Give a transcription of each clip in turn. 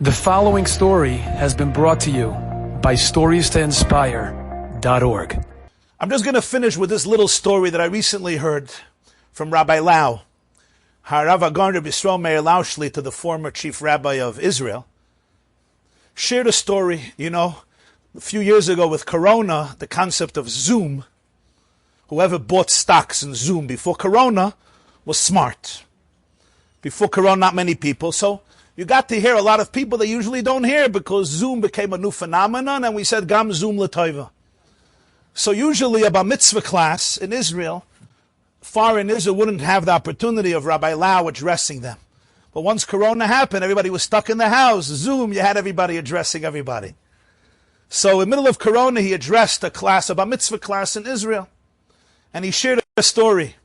The following story has been brought to you by StoriesToInspire.org. I'm just going to finish with this little story that I recently heard from Rabbi Lau, Harav Agon Yisrael Meir Lau Shli, the former chief rabbi of Israel, shared a story, a few years ago with Corona, the concept of Zoom. Whoever bought stocks in Zoom before Corona was smart. Before Corona, not many people, so you got to hear a lot of people that usually don't hear because Zoom became a new phenomenon, and we said, Gam Zoom L'Toiva. So usually a bar mitzvah class in Israel, far in Israel, wouldn't have the opportunity of Rabbi Lau addressing them. But once Corona happened, everybody was stuck in the house. Zoom, you had everybody addressing everybody. So in the middle of Corona, he addressed a class, a bar mitzvah class in Israel, and he shared a story.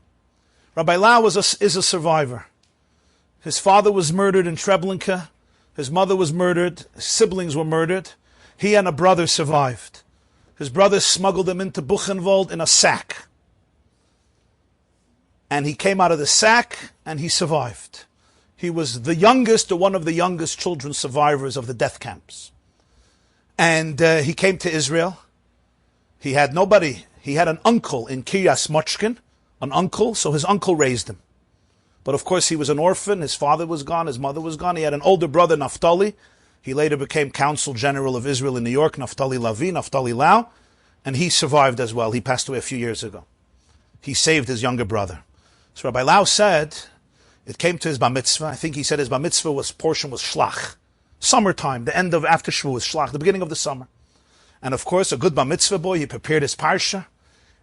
Rabbi Lau is a survivor. His father was murdered in Treblinka. His mother was murdered. His siblings were murdered. He and a brother survived. His brother smuggled him into Buchenwald in a sack. And he came out of the sack and he survived. He was the youngest or one of the youngest children survivors of the death camps. And he came to Israel. He had nobody. He had an uncle in Kiryas Mochkin, an uncle, so his uncle raised him. But of course he was an orphan, his father was gone, his mother was gone. He had an older brother, Naphtali. He later became Consul General of Israel in New York, Naphtali Lau, and he survived as well. He passed away a few years ago. He saved his younger brother. So Rabbi Lau said, it came to his bar mitzvah. I think he said his bar mitzvah portion was shlach. Summertime, the end of after Shavuos, shlach, the beginning of the summer. And of course, a good bar mitzvah boy, he prepared his parsha.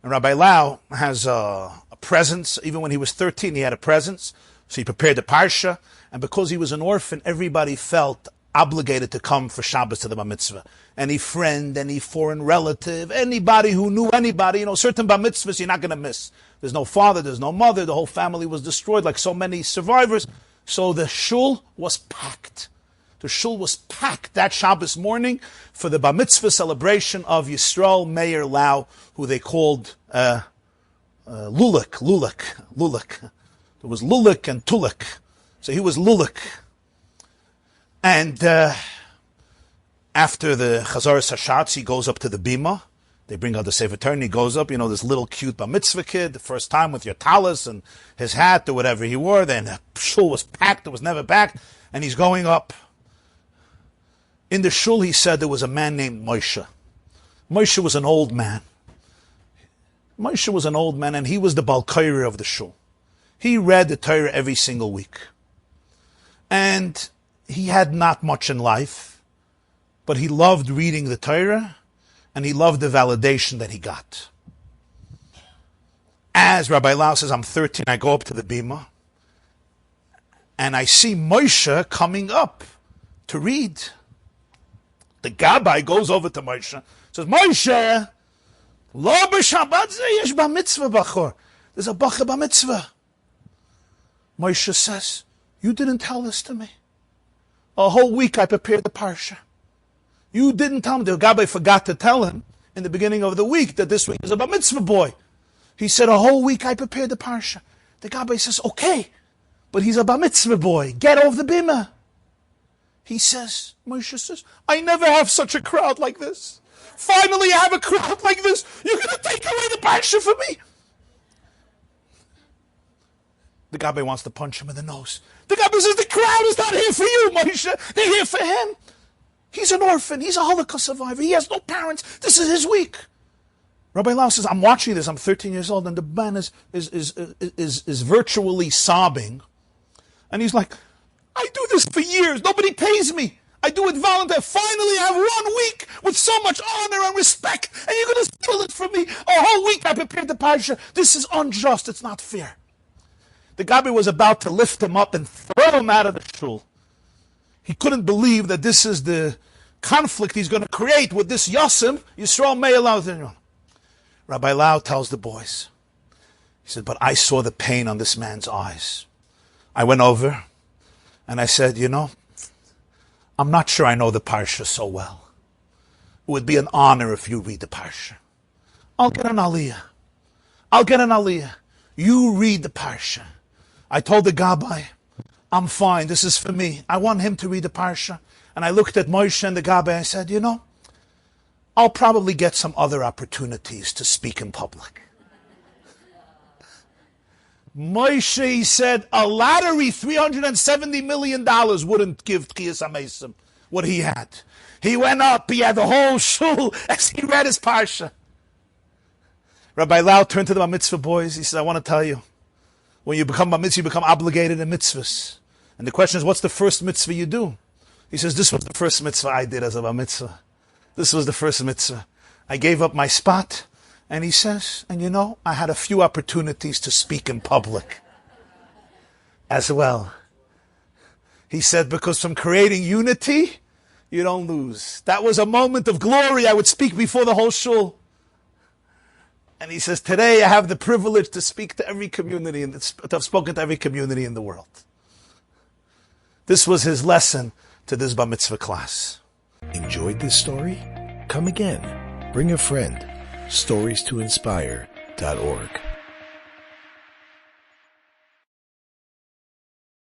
And Rabbi Lau has a presence. Even when he was 13, he had a presence. So he prepared the parsha. And because he was an orphan, everybody felt obligated to come for Shabbos to the bar mitzvah. Any friend, any foreign relative, anybody who knew anybody, certain bar mitzvahs you're not going to miss. There's no father, there's no mother. The whole family was destroyed like so many survivors. So the shul was packed. The shul was packed that Shabbos morning for the bar mitzvah celebration of Yisrael Meir Lau, who they called Lulik. There was Lulik and Tulik. So he was Lulik. And after the Chazaras Hashatz, he goes up to the bima. They bring out the Sefer Torah, and he goes up, this little cute bar mitzvah kid, the first time with your talis and his hat or whatever he wore. Then the shul was packed, it was never packed, and he's going up. In the shul, he said there was a man named Moshe. Moshe was an old man. Moshe was an old man, and he was the Balkairi of the shul. He read the Torah every single week. And he had not much in life, but he loved reading the Torah, and he loved the validation that he got. As Rabbi Lau says, I'm 13, I go up to the bima, and I see Moshe coming up to read. The Gabbai goes over to Moshe, says, Moshe, lo b'Shabbat ze yesh bar mitzvah bachor. There's a bachor bar mitzvah. Moshe says, you didn't tell this to me. A whole week I prepared the parsha. You didn't tell me. The Gabbai forgot to tell him in the beginning of the week that this week is a bar mitzvah boy. He said, a whole week I prepared the parsha. The Gabbai says, okay, but he's a bar mitzvah boy. Get off the bima. He says, Moshe says, I never have such a crowd like this. Finally I have a crowd like this. You're going to take away the parsha for me? The Gabbai wants to punch him in the nose. The Gabbai says, the crowd is not here for you, Moshe. They're here for him. He's an orphan. He's a Holocaust survivor. He has no parents. This is his week. Rabbi Lau says, I'm watching this. I'm 13 years old, and the man is virtually sobbing. And he's like, I do this for years. Nobody pays me. I do it voluntarily. Finally, I have 1 week with so much honor and respect, and you're going to steal it from me. A whole week I prepared the parsha. This is unjust. It's not fair. The Gabbai was about to lift him up and throw him out of the shul. He couldn't believe that this is the conflict he's going to create with this Yosim, Yisrael Meir Lau. Rabbi Lau tells the boys, he said, but I saw the pain on this man's eyes. I went over, and I said, I'm not sure I know the parsha so well. It would be an honor if you read the parsha. I'll get an aliyah. You read the parsha. I told the Gabbai, I'm fine, this is for me. I want him to read the parsha. And I looked at Moshe and the Gabbai and I said, you know, I'll probably get some other opportunities to speak in public. Moshe, he said, a lottery, $370 million wouldn't give Tchiyas HaMesim what he had. He went up, he had the whole shul as he read his parsha. Rabbi Lau turned to the Bar Mitzvah boys. He said, I want to tell you, when you become Bar Mitzvah, you become obligated in mitzvahs. And the question is, what's the first mitzvah you do? He says, this was the first mitzvah I did as a Bar Mitzvah. This was the first mitzvah. I gave up my spot. And he says, and you know, I had a few opportunities to speak in public as well. He said, because from creating unity, you don't lose. That was a moment of glory. I would speak before the whole shul. And he says, today I have the privilege to speak to every community, and to have spoken to every community in the world. This was his lesson to this Bar Mitzvah class. Enjoyed this story? Come again. Bring a friend. StoriesToInspire.org